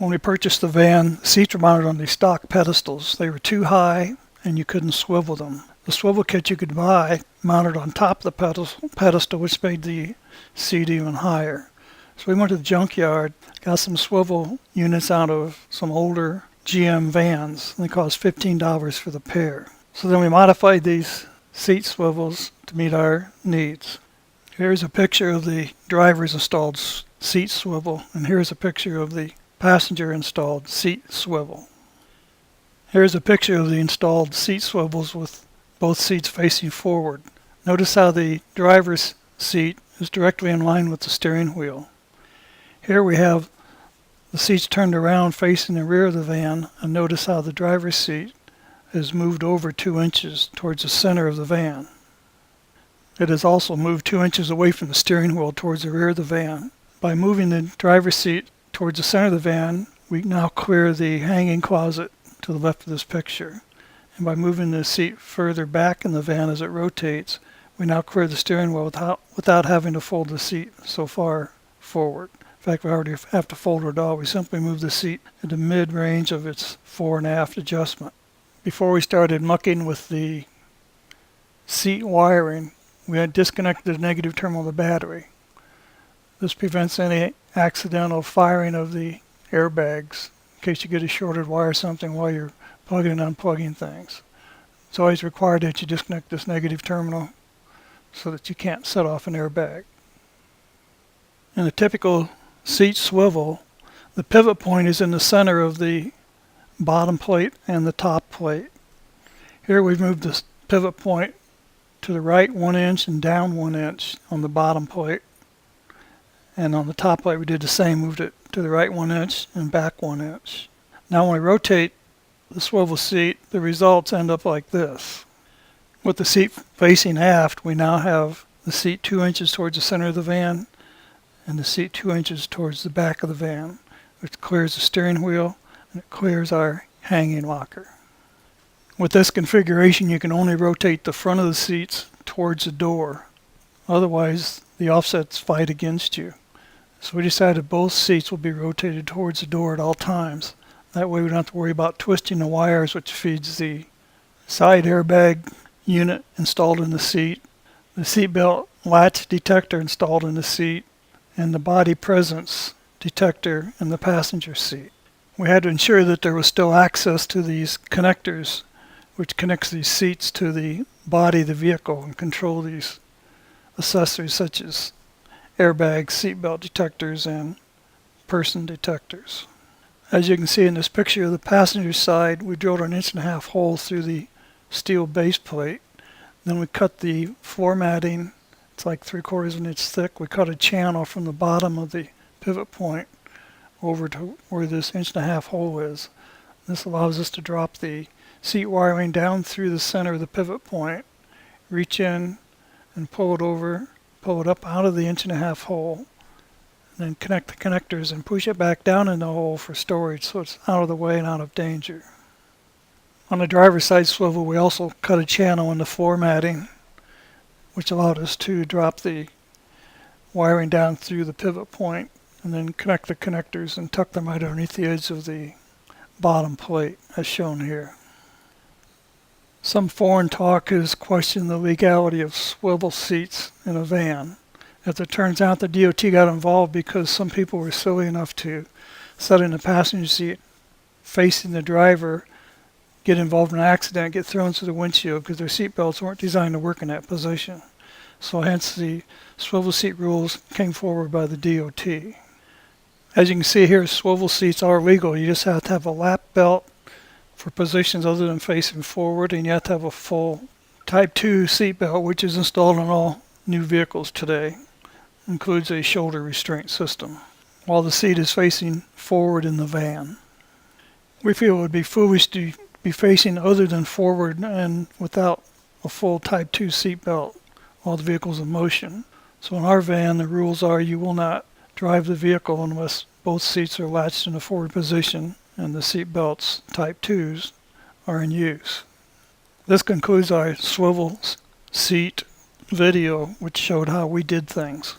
When we purchased the van, the seats were mounted on these stock pedestals. They were too high and you couldn't swivel them. The swivel kit you could buy mounted on top of the pedestal, which made the seat even higher. So we went to the junkyard, got some swivel units out of some older GM vans, and they cost $15 for the pair. So then we modified these seat swivels to meet our needs. Here's a picture of the driver's installed seat swivel, and here's a picture of the passenger installed seat swivel. Here's a picture of the installed seat swivels with both seats facing forward. Notice how the driver's seat is directly in line with the steering wheel. Here we have the seats turned around facing the rear of the van, and notice how the driver's seat is moved over 2 inches towards the center of the van. It is also moved 2 inches away from the steering wheel towards the rear of the van. By moving the driver's seat towards the center of the van, we now clear the hanging closet to the left of this picture. And by moving the seat further back in the van as it rotates, we now clear the steering wheel without having to fold the seat so far forward. In fact, we already have to fold it at all. We simply move the seat into mid-range of its fore and aft adjustment. Before we started mucking with the seat wiring, we had disconnected the negative terminal of the battery. This prevents any accidental firing of the airbags in case you get a shorted wire or something while you're plugging and unplugging things. It's always required that you disconnect this negative terminal so that you can't set off an airbag. In a typical seat swivel, the pivot point is in the center of the bottom plate and the top plate. Here we've moved the pivot point to the right 1 inch and down 1 inch on the bottom plate. And on the top plate we did the same, moved it to the right 1 inch and back 1 inch. Now when we rotate the swivel seat, the results end up like this. With the seat facing aft, we now have the seat 2 inches towards the center of the van and the seat 2 inches towards the back of the van, which clears the steering wheel and it clears our hanging locker. With this configuration, you can only rotate the front of the seats towards the door. Otherwise, the offsets fight against you. So we decided both seats will be rotated towards the door at all times. That way we don't have to worry about twisting the wires, which feeds the side airbag unit installed in the seat, the seat belt latch detector installed in the seat, and the body presence detector in the passenger seat. We had to ensure that there was still access to these connectors, which connects these seats to the body of the vehicle and control these accessories such as airbags, seatbelt detectors, and person detectors. As you can see in this picture of the passenger side, we drilled an 1.5 inch hole through the steel base plate. Then we cut the floor matting. It's like 3/4 inch thick. We cut a channel from the bottom of the pivot point over to where this 1.5 inch hole is. This allows us to drop the seat wiring down through the center of the pivot point, reach in and pull it over, pull it up out of the 1.5 inch hole, and then connect the connectors and push it back down in the hole for storage so it's out of the way and out of danger. On the driver's side swivel, we also cut a channel in the floor matting, which allowed us to drop the wiring down through the pivot point and then connect the connectors and tuck them right underneath the edge of the bottom plate, as shown here. Some foreign talk has questioned the legality of swivel seats in a van. As it turns out, the DOT got involved because some people were silly enough to sit in the passenger seat facing the driver, get involved in an accident, get thrown through the windshield because their seat belts weren't designed to work in that position. So hence the swivel seat rules came forward by the DOT. As you can see here, swivel seats are legal. You just have to have a lap belt for positions other than facing forward, and you have to have a full Type 2 seat belt, which is installed on all new vehicles today. Includes a shoulder restraint system, while the seat is facing forward in the van. We feel it would be foolish to be facing other than forward and without a full Type 2 seat belt while the vehicle is in motion. So in our van, the rules are you will not drive the vehicle unless both seats are latched in a forward position and the seat belts, Type 2s, are in use. This concludes our swivel seat video, which showed how we did things.